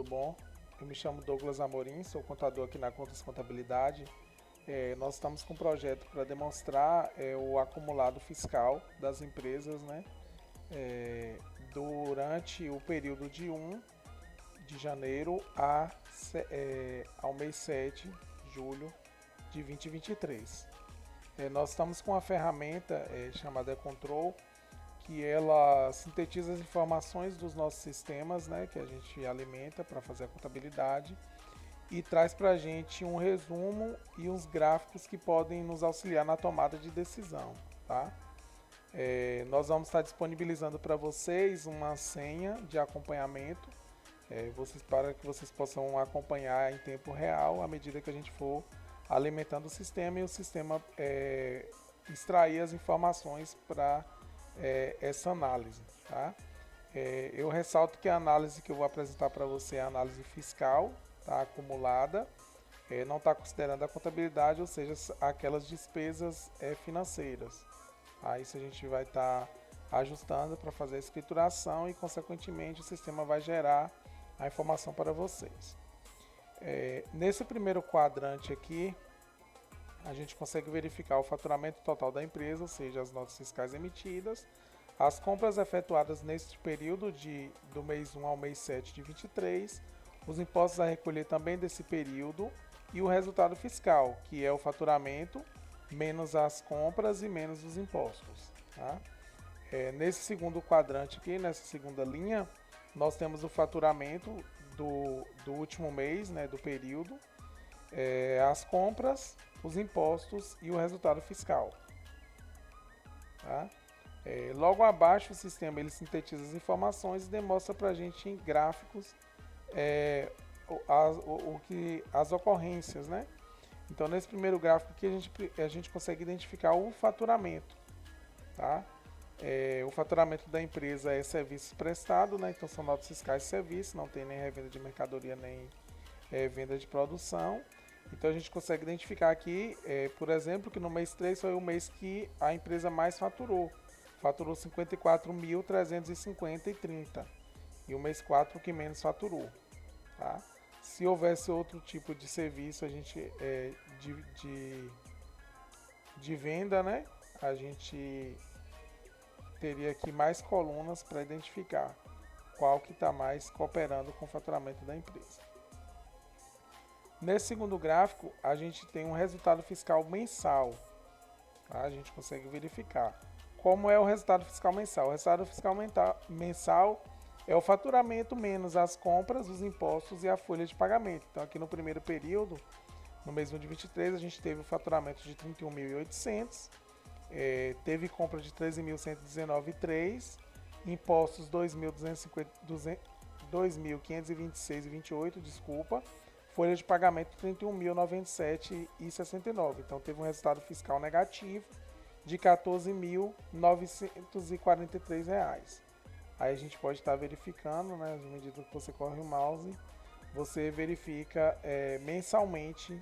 tudo bom? Eu me chamo Douglas Amorim, sou contador aqui na Contas Contabilidade. Nós estamos com um projeto para demonstrar o acumulado fiscal das empresas, né? É, durante o período de 1 de janeiro ao mês 7 de julho de 2023. Nós estamos com uma ferramenta chamada Control, que ela sintetiza as informações dos nossos sistemas, né, que a gente alimenta para fazer a contabilidade e traz para a gente um resumo e uns gráficos que podem nos auxiliar na tomada de decisão, tá? Nós vamos estar disponibilizando para vocês uma senha de acompanhamento, para que vocês possam acompanhar em tempo real à medida que a gente for alimentando o sistema e o sistema extrair as informações para essa análise, tá? Eu ressalto que a análise que eu vou apresentar para você é a análise fiscal, tá? Acumulada, não está considerando a contabilidade, ou seja, aquelas despesas financeiras. Tá? Isso a gente vai estar ajustando para fazer a escrituração e, consequentemente, o sistema vai gerar a informação para vocês. Nesse primeiro quadrante aqui, a gente consegue verificar o faturamento total da empresa, ou seja, as notas fiscais emitidas, as compras efetuadas neste período do mês 1 ao mês 7 de 23, os impostos a recolher também desse período e o resultado fiscal, que é o faturamento menos as compras e menos os impostos. Tá? Nesse segundo quadrante aqui, nessa segunda linha, nós temos o faturamento do último mês, né, do período, as compras, os impostos e o resultado fiscal. Tá? Logo abaixo, o sistema ele sintetiza as informações e demonstra para a gente em gráficos as ocorrências, né? Então, nesse primeiro gráfico aqui, a gente consegue identificar o faturamento. Tá? O faturamento da empresa é serviços prestados, né? Então são notas fiscais de serviço, não tem nem revenda de mercadoria nem venda de produção. Então a gente consegue identificar aqui, por exemplo, que no mês 3 foi o mês que a empresa mais faturou. Faturou 54.350,30 e o mês 4 que menos faturou. Tá? Se houvesse outro tipo de serviço de venda, né? A gente teria aqui mais colunas para identificar qual que está mais cooperando com o faturamento da empresa. Nesse segundo gráfico, a gente tem um resultado fiscal mensal. Tá? A gente consegue verificar. Como é o resultado fiscal mensal? O resultado fiscal mensal é o faturamento menos as compras, os impostos e a folha de pagamento. Então, aqui no primeiro período, no mês 1 de 23, a gente teve o faturamento de 31.800, teve compra de 13.119,3, impostos 2.526,28, desculpa, folha de pagamento 31.097,69. Então teve um resultado fiscal negativo de R$ 14.943. Aí a gente pode estar verificando, né, à medida que você corre o mouse, você verifica mensalmente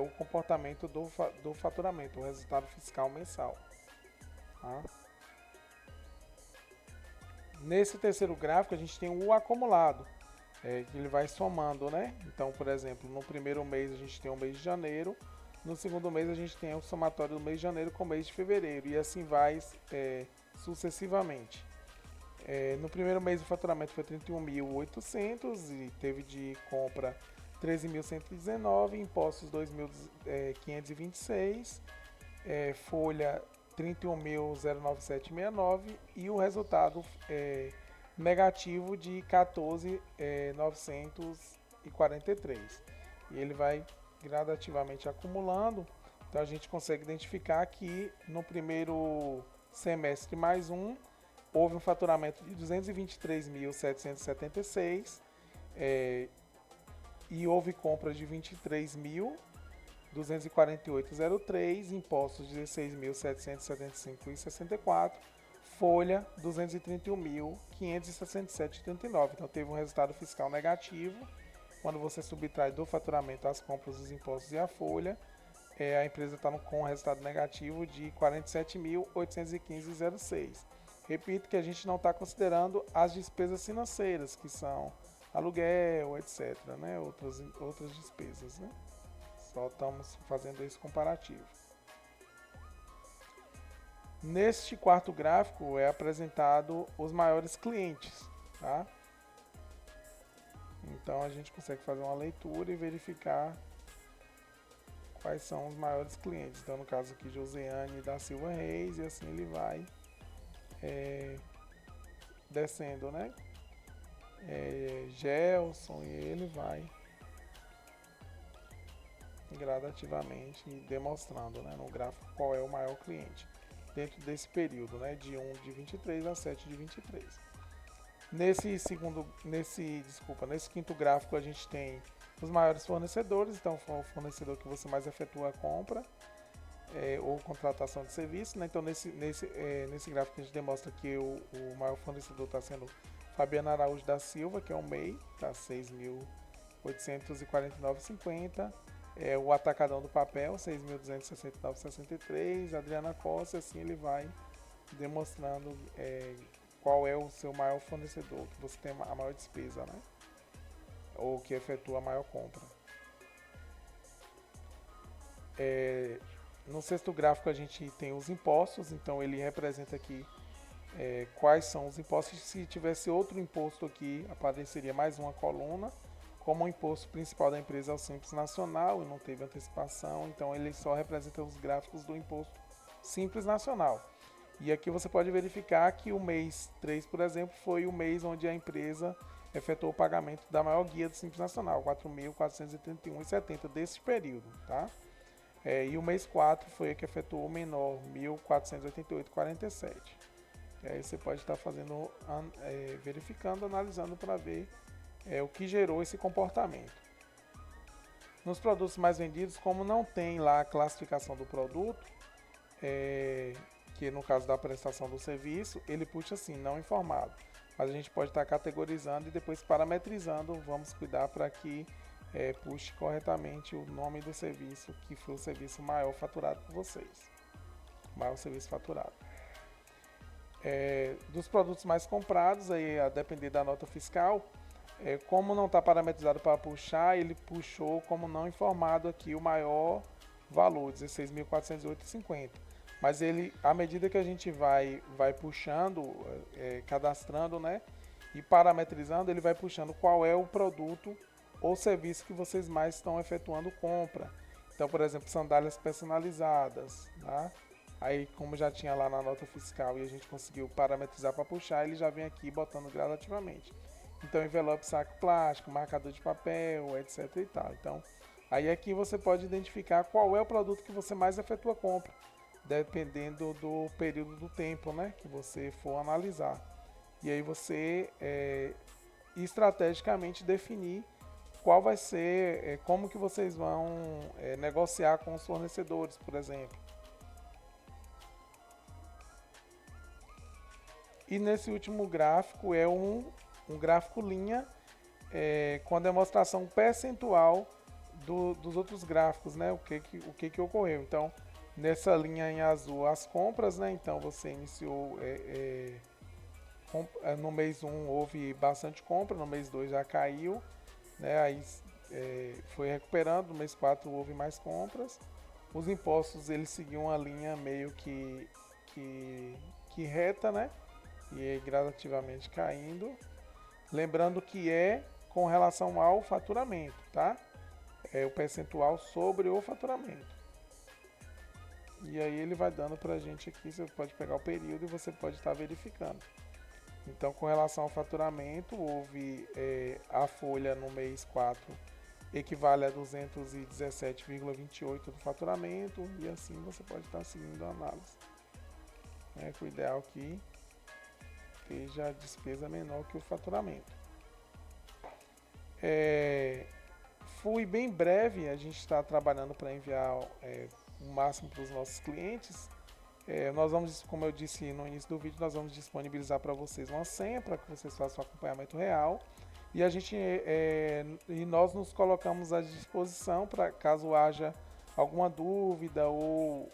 o comportamento do faturamento, o resultado fiscal mensal. Tá? Nesse terceiro gráfico a gente tem o acumulado, que ele vai somando, né? Então, por exemplo, no primeiro mês a gente tem o mês de janeiro, no segundo mês a gente tem o somatório do mês de janeiro com o mês de fevereiro e assim vai sucessivamente. No primeiro mês o faturamento foi 31.800 e teve de compra 13.119, impostos 2.526, folha 31.097,69 e o resultado negativo de 14.943. E ele vai gradativamente acumulando. Então a gente consegue identificar que no primeiro semestre mais houve um faturamento de 223.776 e houve compra de 23.248,03, impostos 16.775,64, folha 231.567,39. Então teve um resultado fiscal negativo. Quando você subtrai do faturamento as compras, os impostos e a folha, a empresa está com um resultado negativo de 47.815,06. Repito que a gente não está considerando as despesas financeiras, que são aluguel, etc., né? Outras despesas, né? Só estamos fazendo esse comparativo. Neste quarto gráfico é apresentado os maiores clientes, tá? Então a gente consegue fazer uma leitura e verificar quais são os maiores clientes. Então no caso aqui Josiane da Silva Reis, e assim ele vai descendo, né? Gelson, e ele vai gradativamente demonstrando, né, no gráfico qual é o maior cliente dentro desse período, né, de 1 de 23 a 7 de 23. Nesse quinto gráfico a gente tem os maiores fornecedores, então foi o fornecedor que você mais efetua a compra ou contratação de serviço, né? Então nesse gráfico a gente demonstra que o maior fornecedor está sendo Fabiana Araújo da Silva, que é o MEI, tá 6.849,50. O Atacadão do Papel, 6.269,63. Adriana Costa, assim ele vai demonstrando qual é o seu maior fornecedor, que você tem a maior despesa, né? Ou que efetua a maior compra. No sexto gráfico a gente tem os impostos, então ele representa aqui quais são os impostos. Se tivesse outro imposto aqui, apareceria mais uma coluna. Como o imposto principal da empresa é o Simples Nacional e não teve antecipação, então ele só representa os gráficos do imposto Simples Nacional. E aqui você pode verificar que o mês 3, por exemplo, foi o mês onde a empresa efetuou o pagamento da maior guia do Simples Nacional, R$ 4.431,70 desse período, tá? E o mês 4 foi a que efetuou o menor, R$ 1.488,47. E aí você pode estar fazendo, verificando, analisando para ver o que gerou esse comportamento. Nos produtos mais vendidos, como não tem lá a classificação do produto, que no caso da prestação do serviço, ele puxa assim, não informado. Mas a gente pode estar categorizando e depois parametrizando, vamos cuidar para que puxe corretamente o nome do serviço, que foi o serviço maior faturado por vocês. Maior serviço faturado. Dos produtos mais comprados, aí, a depender da nota fiscal, como não está parametrizado para puxar, ele puxou como não informado aqui o maior valor, 16.408,50. Mas ele, à medida que a gente vai puxando, cadastrando, né, e parametrizando, ele vai puxando qual é o produto ou serviço que vocês mais estão efetuando compra. Então, por exemplo, sandálias personalizadas, tá? Aí, como já tinha lá na nota fiscal e a gente conseguiu parametrizar para puxar, ele já vem aqui botando gradativamente. Então, envelope, saco plástico, marcador de papel, etc e tal. Então, aí aqui você pode identificar qual é o produto que você mais efetua compra, dependendo do período do tempo, né, que você for analisar. E aí você estrategicamente definir qual vai ser, como que vocês vão negociar com os fornecedores, por exemplo. E nesse último gráfico é um gráfico linha com a demonstração percentual dos outros gráficos, né? O que ocorreu. Então, nessa linha em azul, as compras, né? Então, você iniciou no mês 1 houve bastante compra, no mês 2 já caiu, né? Aí foi recuperando, no mês 4 houve mais compras. Os impostos, eles seguiam uma linha meio que reta, né? E gradativamente caindo. Lembrando que com relação ao faturamento, tá? É o percentual sobre o faturamento. E aí ele vai dando pra gente aqui, você pode pegar o período e você pode estar verificando. Então, com relação ao faturamento, houve a folha no mês 4 equivale a 217,28 do faturamento, e assim você pode estar seguindo a análise. O ideal aqui esteja a despesa menor que o faturamento. Fui bem breve, a gente está trabalhando para enviar o máximo para os nossos clientes. Nós vamos, como eu disse no início do vídeo, nós vamos disponibilizar para vocês uma senha para que vocês façam o acompanhamento real. E e nós nos colocamos à disposição para caso haja alguma dúvida ou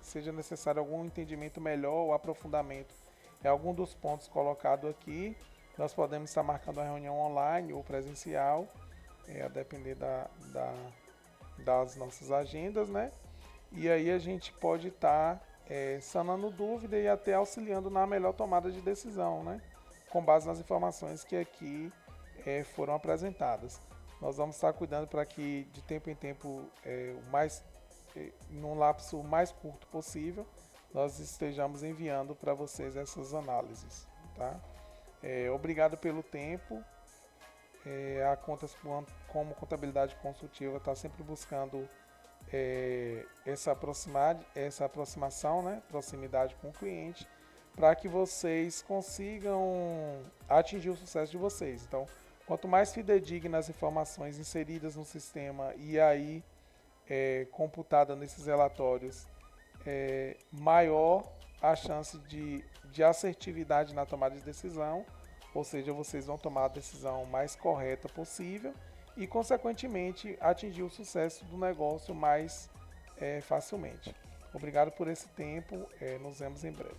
seja necessário algum entendimento melhor ou aprofundamento em algum dos pontos colocados aqui. Nós podemos estar marcando uma reunião online ou presencial, a depender das nossas agendas, né? E aí a gente pode estar sanando dúvida e até auxiliando na melhor tomada de decisão, né? Com base nas informações que aqui foram apresentadas. Nós vamos estar cuidando para que de tempo em tempo, num lapso mais curto possível, nós estejamos enviando para vocês essas análises, tá? Obrigado pelo tempo. A Contas como contabilidade consultiva está sempre buscando essa aproximação, né? Proximidade com o cliente, para que vocês consigam atingir o sucesso de vocês. Então, quanto mais fidedignas as informações inseridas no sistema e aí computada nesses relatórios, maior a chance de assertividade na tomada de decisão, ou seja, vocês vão tomar a decisão mais correta possível e, consequentemente, atingir o sucesso do negócio mais facilmente. Obrigado por esse tempo, nos vemos em breve.